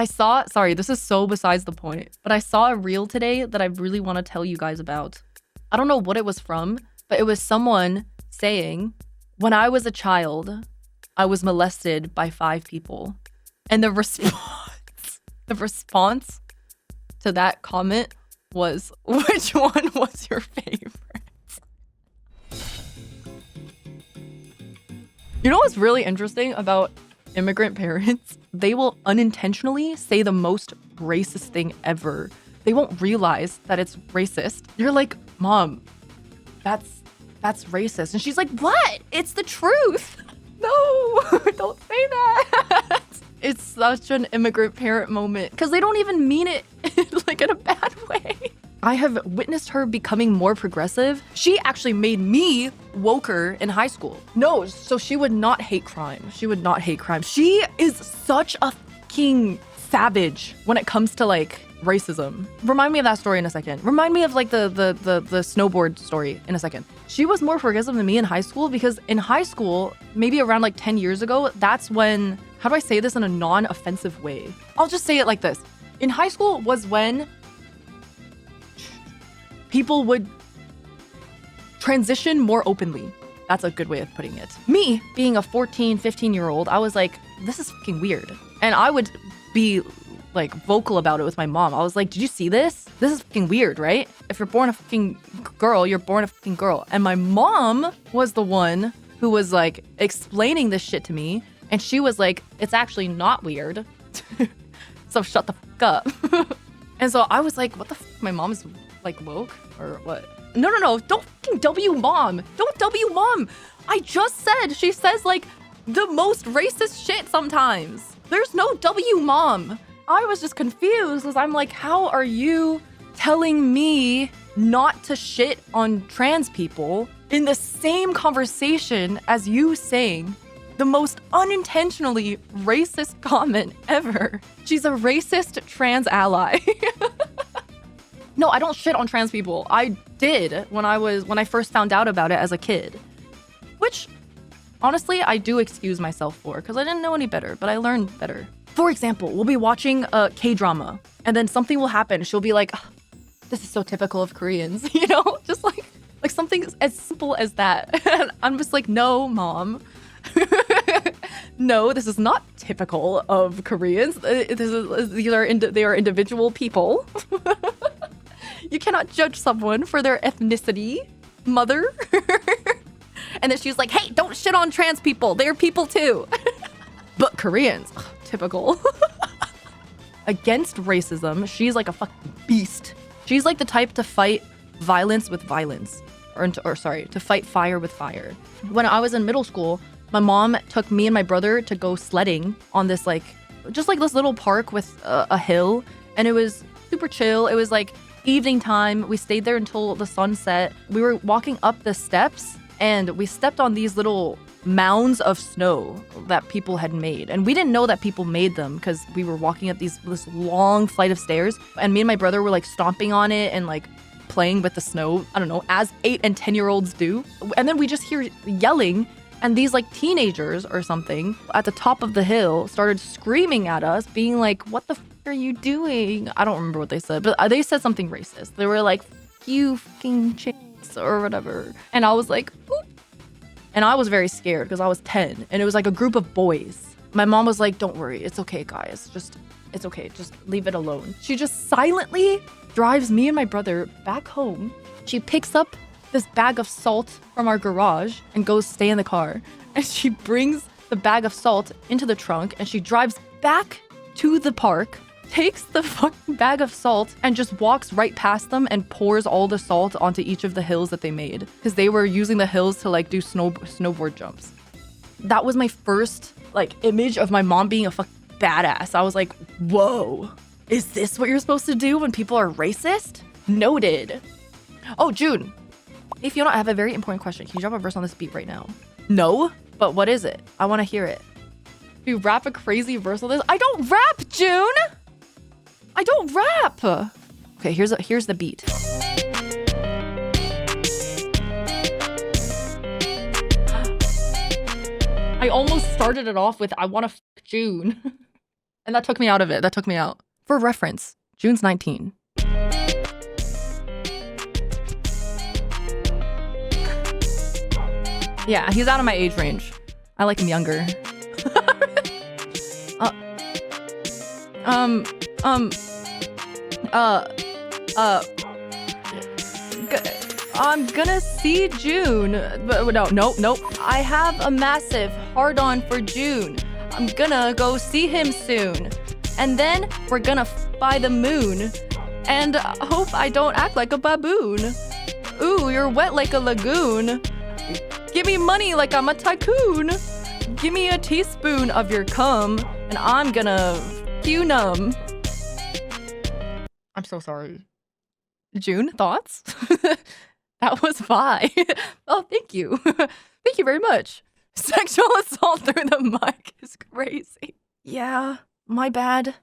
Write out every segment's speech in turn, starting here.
Sorry, this is so besides the point, but I saw a reel today that I really want to tell you guys about. I don't know what it was from, but it was someone saying, when I was a child, I was molested by 5 people. And the response to that comment was, which one was your favorite? You know what's really interesting about immigrant parents? They will unintentionally say the most racist thing ever. They won't realize that it's racist. You're like, Mom, that's racist. And she's like, what? It's the truth. No, don't say that. It's such an immigrant parent moment because they don't even mean it like in a bad way. I have witnessed her becoming more progressive. She actually made me woker in high school. No, so she would not hate crime. She would not hate crime. She is such a fucking savage when it comes to like racism. Remind me of that story in a second. Remind me of like the snowboard story in a second. She was more progressive than me in high school because in high school, maybe around like 10 years ago, that's when, how do I say this in a non-offensive way? I'll just say it like this. In high school was when people would transition more openly. That's a good way of putting it. Me, being a 14, 15-year-old, I was like, this is fucking weird. And I would be like vocal about it with my mom. I was like, did you see this? This is fucking weird, right? If you're born a fucking girl, you're born a fucking girl. And my mom was the one who was like explaining this shit to me. And she was like, it's actually not weird. So shut the fuck up. And so I was like, what the fuck? My mom is like woke or what? No. Don't fucking W mom. Don't W mom. I just said she says like the most racist shit sometimes. There's no W mom. I was just confused because I'm like, how are you telling me not to shit on trans people in the same conversation as you saying the most unintentionally racist comment ever? She's a racist trans ally. No, I don't shit on trans people. I did when I first found out about it as a kid. Which, honestly, I do excuse myself for because I didn't know any better, but I learned better. For example, we'll be watching a K-drama and then something will happen. She'll be like, oh, this is so typical of Koreans, you know? Just like something as simple as that. And I'm just like, no, Mom. No, this is not typical of Koreans. They are individual people. You cannot judge someone for their ethnicity, mother. And then she's like, hey, don't shit on trans people. They're people too. But Koreans, typical. Against racism, she's like a fucking beast. She's like the type to fight violence with violence. To fight fire with fire. When I was in middle school, my mom took me and my brother to go sledding on this just like this little park with a hill. And it was super chill. It was like evening time. We stayed there until the sun set. We were walking up the steps and we stepped on these little mounds of snow that people had made. And we didn't know that people made them because we were walking up this long flight of stairs. And me and my brother were like stomping on it and like playing with the snow, I don't know, as 8 and 10-year-olds do. And then we just hear yelling. And these like teenagers or something at the top of the hill started screaming at us, being like, what the are you doing? I don't remember what they said, but they said something racist. They were like, you fucking chicks or whatever. And I was like, oop. And I was very scared because I was 10 and it was like a group of boys. My mom was like, don't worry. It's okay, guys. It's okay. Just leave it alone. She just silently drives me and my brother back home. She picks up this bag of salt from our garage and goes stay in the car. And she brings the bag of salt into the trunk and she drives back to the park, takes the fucking bag of salt and just walks right past them and pours all the salt onto each of the hills that they made because they were using the hills to like do snowboard jumps. That was my first like image of my mom being a fucking badass. I was like, whoa, is this what you're supposed to do when people are racist? Noted. Oh, June, hey Fiona, I have a very important question. Can you drop a verse on this beat right now? No, but what is it? I want to hear it. Do you rap a crazy verse on this? I don't rap, June! I don't rap! Okay, here's the beat. I almost started it off with I want to f*** June. And that took me out of it. That took me out. For reference, June's 19. Yeah, he's out of my age range. I like him younger. I'm gonna see June. But nope. I have a massive hard-on for June. I'm gonna go see him soon. And then we're gonna fly the moon. And hope I don't act like a baboon. Ooh, you're wet like a lagoon. Give me money like I'm a tycoon. Give me a teaspoon of your cum, and I'm gonna you numb. I'm so sorry. June, thoughts? That was Vi. Oh, thank you. Thank you very much. Sexual assault through the mic is crazy. Yeah, my bad.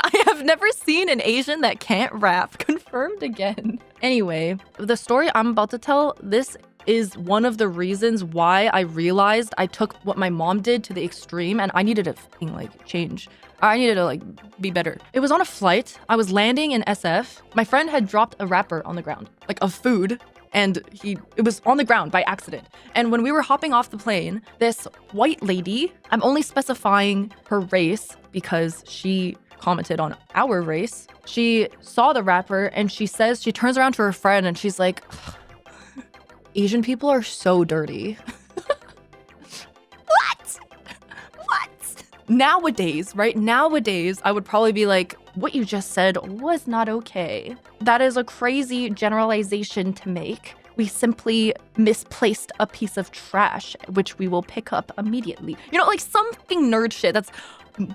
I have never seen an Asian that can't rap. Confirmed again. Anyway, the story I'm about to tell, this is one of the reasons why I realized I took what my mom did to the extreme and I needed to fucking change. I needed to be better. It was on a flight. I was landing in SF. My friend had dropped a wrapper on the ground, of food, and it was on the ground by accident. And when we were hopping off the plane, this white lady, I'm only specifying her race because she commented on our race. She saw the wrapper and she turns around to her friend and she's like, Asian people are so dirty. What? Nowadays, right? Nowadays, I would probably be like, what you just said was not okay. That is a crazy generalization to make. We simply misplaced a piece of trash, which we will pick up immediately. Something nerd shit that's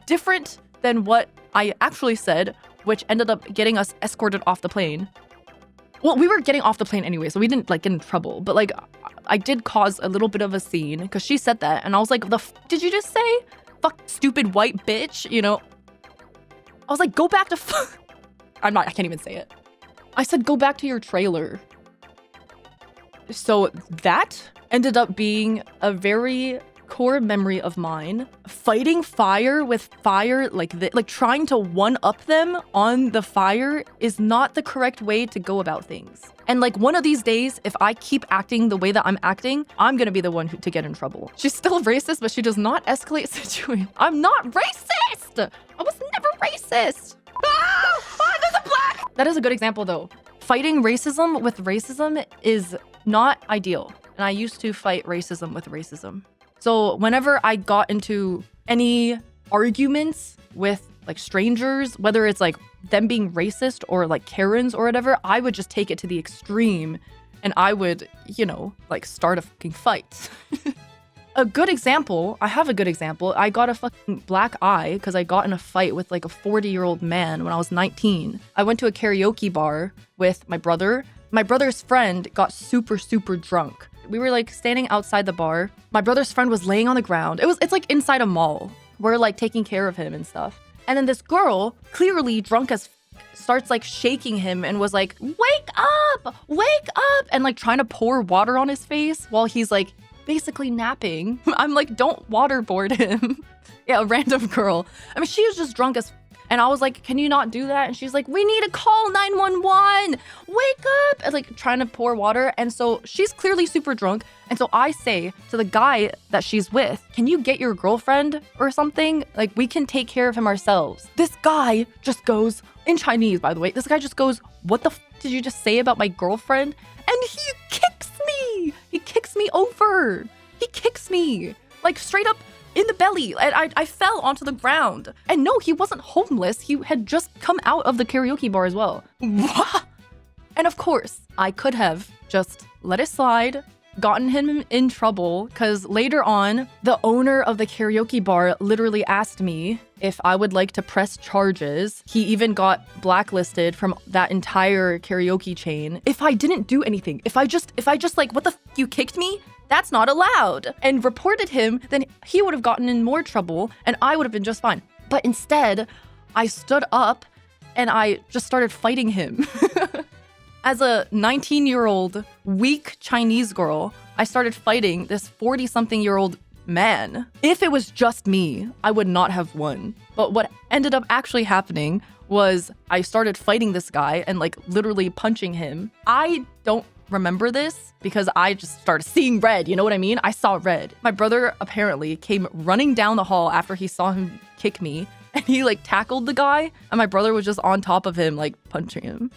different than what I actually said, which ended up getting us escorted off the plane. Well, we were getting off the plane anyway, so we didn't get in trouble. But I did cause a little bit of a scene because she said that, and I was like, did you just say? Fuck, stupid white bitch, I was like, go back to I can't even say it. I said, go back to your trailer. So that ended up being a very core memory of mine. Fighting fire with fire trying to one-up them on the fire is not the correct way to go about things. And one of these days, if I keep acting the way that I'm acting, I'm gonna be the one to get in trouble. She's still racist, but she does not escalate situation. I'm not racist! I was never racist! There's a black! That is a good example though. Fighting racism with racism is not ideal. And I used to fight racism with racism. So whenever I got into any arguments with strangers, whether it's them being racist or Karens or whatever, I would just take it to the extreme and I would, start a fucking fight. I have a good example. I got a fucking black eye because I got in a fight with a 40-year-old man when I was 19. I went to a karaoke bar with my brother. My brother's friend got super, super drunk. We were standing outside the bar. My brother's friend was laying on the ground. It's inside a mall. We're taking care of him and stuff. And then this girl, clearly drunk as starts shaking him and was like, wake up, and trying to pour water on his face while he's basically napping. I'm don't waterboard him. Yeah, a random girl. I mean, she was just drunk as and I was like, can you not do that? And she's like, we need to call 911. Wake up. And trying to pour water. And so she's clearly super drunk. And so I say to the guy that she's with, can you get your girlfriend or something? We can take care of him ourselves. This guy just goes, in Chinese, by the way, this guy just goes, what the did you just say about my girlfriend? And he kicks me. He kicks me over. He kicks me. Straight up in the belly. And I fell onto the ground. And no, he wasn't homeless. He had just come out of the karaoke bar as well. And of course, I could have just let it slide, gotten him in trouble, because later on, the owner of the karaoke bar literally asked me if I would like to press charges. He even got blacklisted from that entire karaoke chain. If I didn't do anything, if I just what the f you kicked me? That's not allowed. And reported him, then he would have gotten in more trouble and I would have been just fine. But instead, I stood up and I just started fighting him. As a 19-year-old weak Chinese girl, I started fighting this 40-something-year-old man. If it was just me, I would not have won. But what ended up actually happening was I started fighting this guy and like literally punching him. I don't remember this because I just started seeing red. You know what I mean? I saw red. My brother apparently came running down the hall after he saw him kick me, and he like tackled the guy, and my brother was just on top of him, like punching him.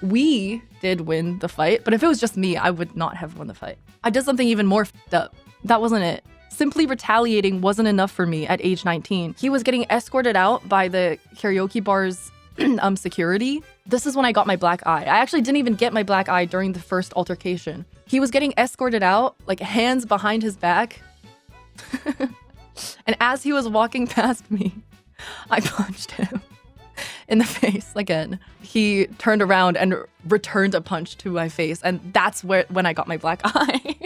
We did win the fight, but if it was just me, I would not have won the fight. I did something even more f***ed up. That wasn't it. Simply retaliating wasn't enough for me at age 19. He was getting escorted out by the karaoke bar's security. This is when I got my black eye. I actually didn't even get my black eye during the first altercation. He was getting escorted out, like hands behind his back. And as he was walking past me, I punched him in the face again. He turned around and returned a punch to my face, and that's when I got my black eye.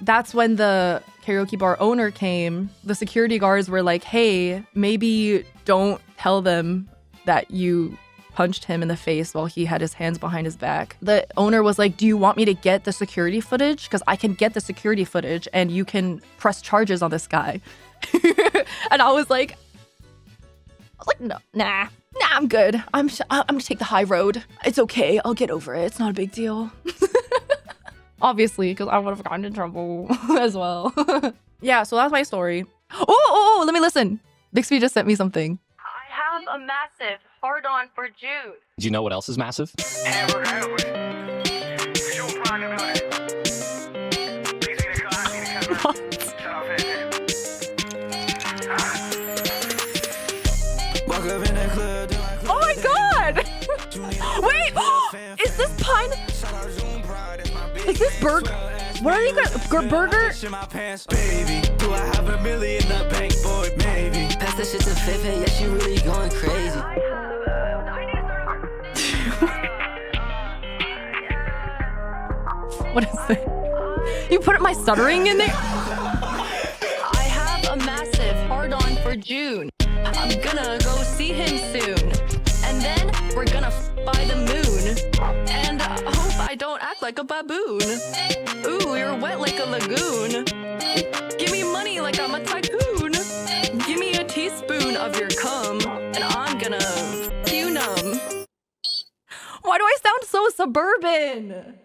That's when the karaoke bar owner came. The security guards were like, hey, maybe don't tell them that you punched him in the face while he had his hands behind his back. The owner was like, do you want me to get the security footage? Because I can get the security footage and you can press charges on this guy. And I was like, no, nah, I'm good. I'm gonna take the high road. It's okay. I'll get over it. It's not a big deal. Obviously, because I would have gotten in trouble as well. Yeah, so that's my story. Oh, let me listen. Bixby just sent me something. I have a massive hard-on for June. Do you know what else is massive? What? Oh my god! Wait! Is this pine? Is this burger? What are you guys? Burger? Baby, do I have $1 million in the bank, boy? Maybe. Pass that shit to Fanfan, yeah, she really going crazy. What is it? You put my stuttering in there? I have a massive hard-on for June. I'm gonna go see him soon. And then we're gonna by the moon. And I hope I don't act like a baboon. Ooh, you're wet like a lagoon. Give me money like I'm a tycoon. Give me a teaspoon of your cum, and I'm gonna you numb. Why do I sound so suburban?